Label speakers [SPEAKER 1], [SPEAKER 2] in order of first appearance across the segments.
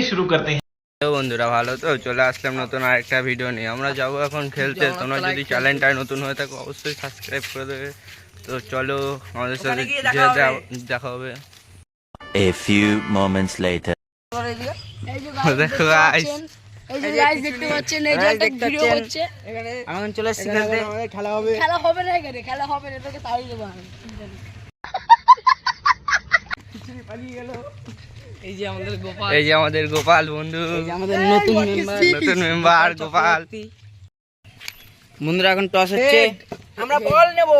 [SPEAKER 1] শুরু করতে हैं।
[SPEAKER 2] তো বন্ধুরা ভালো তো চলে আসলাম নতুন আরেকটা ভিডিও নিয়ে। আমরা যাবো এখন খেলতে। তোমরা যদি চ্যানেলটা নতুন হয়ে থাকো অবশ্যই সাবস্ক্রাইব করে দেবে। তো চলো আমাদের সাথে দেখা হবে।
[SPEAKER 3] A few moments later.
[SPEAKER 2] দেখো গাইস,
[SPEAKER 4] এই যে গাইস দেখতে পাচ্ছেন, এই যে একটা ভিডিও হচ্ছে
[SPEAKER 5] এখানে
[SPEAKER 4] এখন চলে এসেছি খেলতে।
[SPEAKER 5] খেলা হবে।
[SPEAKER 4] খেলা হবে না এখানে, খেলা হবে না, তোকে তাড়িয়ে দেবো আমি।
[SPEAKER 5] পালিয়ে গেল।
[SPEAKER 4] এই যে আমাদের গোপাল,
[SPEAKER 2] এই যে আমাদের গোপাল বন্ধু,
[SPEAKER 4] এই যে আমাদের নতুন
[SPEAKER 2] মেম্বার গোপাল।
[SPEAKER 4] বন্ধুরা এখন টস হচ্ছে,
[SPEAKER 5] আমরা বল নেব।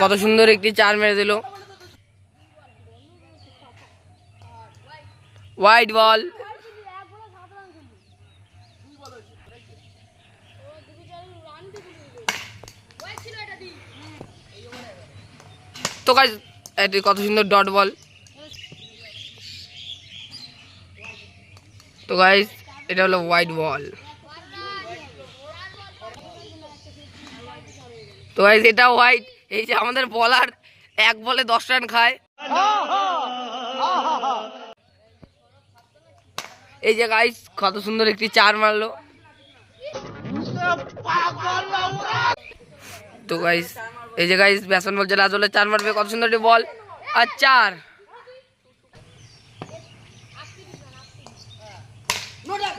[SPEAKER 4] কত সুন্দর একটি চার মেরে দিল। হোয়াইট বল, তো গাইস এটি কত সুন্দর ডট বল। তো গাইস এটা হলো হোয়াইট বল। তো গাইস এটা হোয়াইট। এই যে আমাদের বলার এক বলে 10 রান খায়। এই যে গাইস কত সুন্দর একটি চার মারলো। তো গাইস এই যে গাইস ব্যাটসম্যান বলছে রাজলে চার মারবে, কত সুন্দর একটি বল আর চার।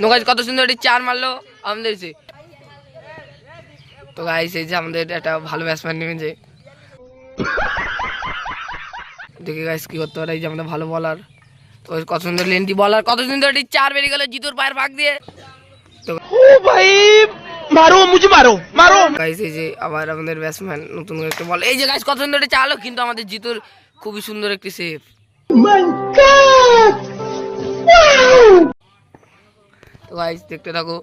[SPEAKER 4] তো গাইস কত সুন্দর একটি চার মারলো আমাদের। তো গাইস এই যে আমাদের একটা ভালো ব্যাটসম্যান নেমেছে, দেখে গাইস কি করতে পারে। এই যে আমাদের ভালো বলার, তো কত সুন্দর লেন্টি বলার, কত সুন্দর একটি চার বেরিয়ে গেল জিতুর পায়ের ফাঁক দিয়ে। তো
[SPEAKER 5] ভাই মারো, মুঝে মারো মারো।
[SPEAKER 4] গাইস এই যে আবার আমাদের ব্যাটসম্যান নতুন একটা বল, এই যে গাইস কত সুন্দর একটি চালও, কিন্তু আমাদের জিতুর খুবই সুন্দর একটি সেভ। তো গাইস দেখতে থাকো।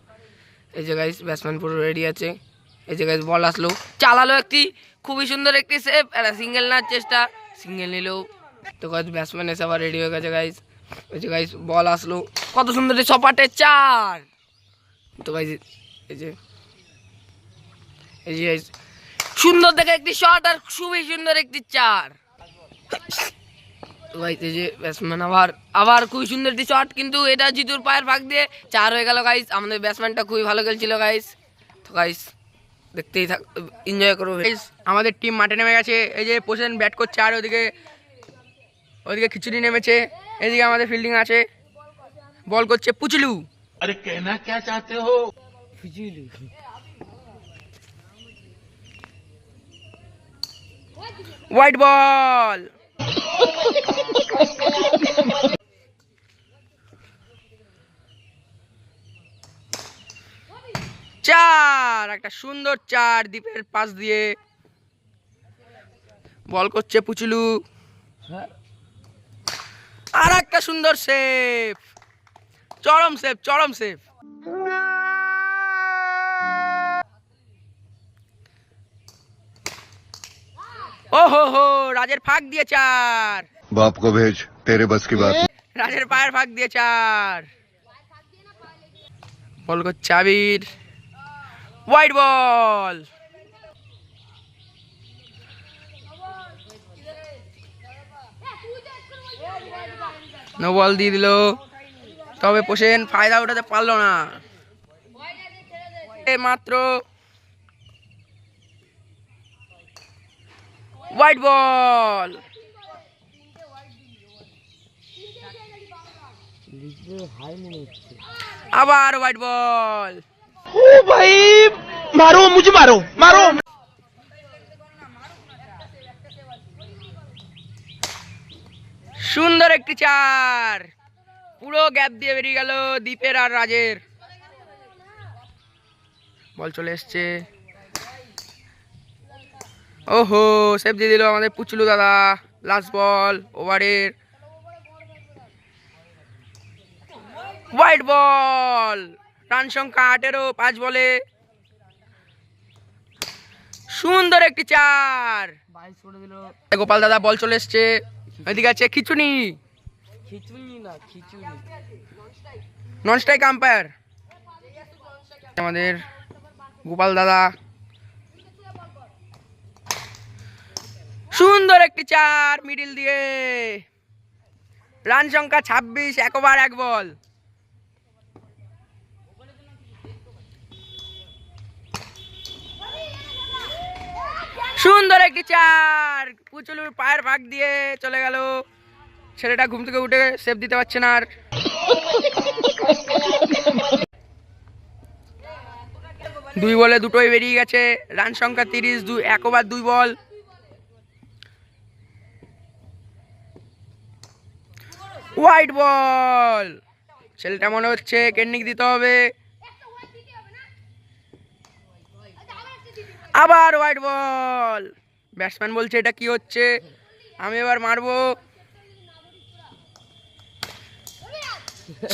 [SPEAKER 4] এই যে গাইস ব্যাটসম্যান পুরো রেডি আছে। এই যে গাইস বল আসলো, চালালো একটি খুবই সুন্দর একটি সেভ। একটা সিঙ্গেল নেওয়ার চেষ্টা, সিঙ্গেল নিলেও। তো গাইস ব্যাটসম্যান এসে আবার রেডি হয়ে গেছে গাইস। এই যে গাইস বল আসলো, কত সুন্দর ছপাটে চার। তো গাইস এই যে গাইস সুন্দর দেখে একটি শট আর খুবই সুন্দর একটি চার। তো গাইস এই যে ব্যাটসম্যান আবার খুবই সুন্দর একটি শট, কিন্তু এটা জিতুর পায়ের ফাঁক দিয়ে চার হয়ে গেল গাইস। আমাদের ব্যাটসম্যানটা খুবই ভালো খেলছিল গাইস। তো গাইস দেখতেই থাক, এনজয় করো গাইস।
[SPEAKER 5] আমাদের টিম মাঠে নেমে গেছে। এই যে পোষণ ব্যাট করছে, আর ওদিকে খিচুড়ি নেমেছে। এদিকে আমাদের ফিল্ডিং আছে, বল করছে পুচলু।
[SPEAKER 1] अरे कहना क्या चाहते हो?
[SPEAKER 5] হোয়াইট বল, চার, একটা সুন্দর চার দ্বীপের পাশ দিয়ে। বল করছে পুচলু, আর একটা সুন্দর সেভ, চরম সেভ, চরম সেভ। ও হো রাজের ফাঁক দিয়ে চার।
[SPEAKER 6] बाप को भेज, तेरे बस की बात नहीं।
[SPEAKER 5] রাজের পায়ের ফাঁক দিয়ে চার। বল করছে আবির, হোয়াইট বল, নো বল দিয়ে দিল। তবে পোষেন ফায়দা উঠাতে পারলো না মাত্র। হোয়াইট বল, আবার হোয়াইট বল। ও ভাই মারো, মুঝে মারো মারো। সুন্দর একটি চার, পুরো গ্যাপ দিয়ে বেরিয়ে গেল দীপের আর রাজের। বল চলে এসছে, ওহো সেভ দিয়ে দিল আমাদের পুচলু দাদা। লাস্ট বল ওভারের, হোয়াইট বল, রান সংখ্যা 18, 5 বলে। সুন্দর একটি চার, গোপাল দাদা বল চলে এসছে। এদিকে আছে খিচুনি, নন স্ট্রাইক আম্পায়ার। আমাদের গোপাল দাদা, সুন্দর একটি 4 মিডিল দিয়ে। রান সংখ্যা 26, 1 ওভার 1 বল। সুন্দর একটি 4, পুচলুর পায়ের ভাগ দিয়ে চলে গেল। ছেলেটা ঘুম থেকে উঠে সেভ দিতে পারছে না আর। দুই বলে দুটোই বেরিয়ে গেছে। রান সংখ্যা 30, 1 ওভার 2 বল। White ball. ছেলেটা মনে হচ্ছে কেন্নিক দিতে হবে। আবার হোয়াইট বল। ব্যাটসম্যান বলছে এটা কি হচ্ছে, আমি এবার মারবো।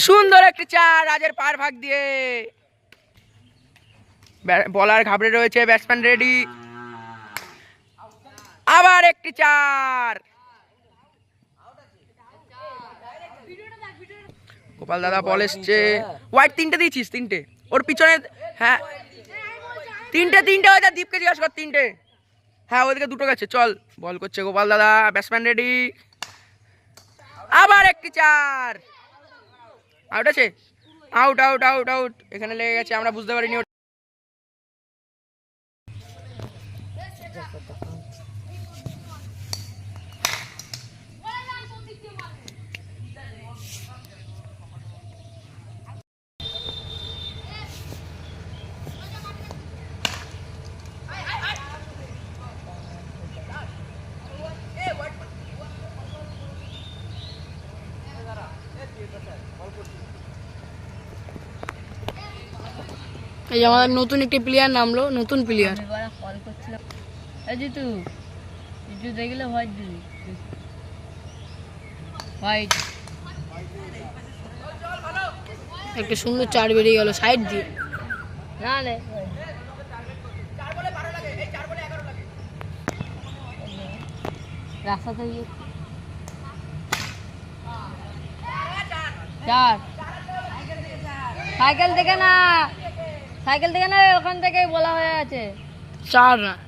[SPEAKER 5] সুন্দর একটি 4, রাজের পায়ের ভাগ দিয়ে। বলার ঘাবড়ে রয়েছে, ব্যাটসম্যান রেডি। আবার একটি 4। গোপাল দাদা বল এসছে। হোয়াইট 3টে দিয়েছিস? 3টে ওর পিছনে। হ্যাঁ 3টে হয়েছে। দীপকে জিজ্ঞাসা কর 3টে। হ্যাঁ ওইদিকে 2টো গেছে। চল, বল করছে গোপাল দাদা, ব্যাটসম্যান রেডি। আবার একটি 4। আউট আছে। Out out out out. এখানে লেগে গেছে, আমরা বুঝতে পারিনি।
[SPEAKER 4] এই যে আমাদের নতুন একটি প্লেয়ার নামলো, নতুন প্লেয়ার।
[SPEAKER 7] কল করছিলাম। এই জিতু, জিতু দেখলে হোয়াইট দিবি। হোয়াইট
[SPEAKER 4] একটা সুন্দর 4 বেরিয়ে গেল সাইড দিয়ে।
[SPEAKER 7] না রে, রাস্তা থেকে 4। সাইকেল থেকে না, সাইকেল থেকে না, ওখান থেকে বলা হয়ে আছে
[SPEAKER 4] 4 রান।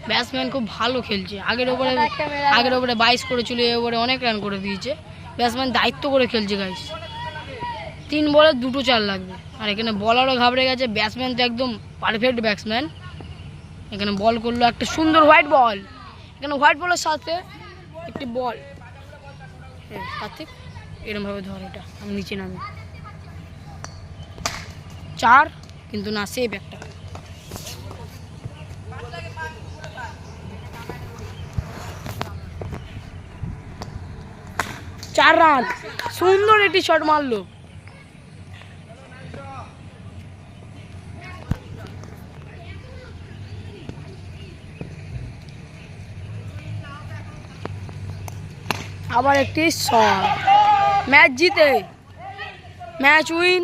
[SPEAKER 4] ব্যাটসম্যান খুব ভালো খেলছে। আগের ওভারে 22 করেছিল, এই ওভারে অনেক রান করে দিয়েছে। ব্যাটসম্যান দায়িত্ব করে খেলছে গাইস। 3 বলে 2টো 4 লাগবে। আর এখানে বলারও ঘাবড়ে গেছে। ব্যাটসম্যান তো একদম পারফেক্ট ব্যাটসম্যান। এখানে বল করলো একটা সুন্দর হোয়াইট বল। এখানে হোয়াইট বলের সাথে একটি বল। কার্তিক এরমভাবে ধর, এটা আমি নিচে নামি। 4 কিন্তু না, সেভ একটা। চার রান। সুন্দর একটি শট মারলো। আবার একটি শট। ম্যাচ জিতে, ম্যাচ উইন।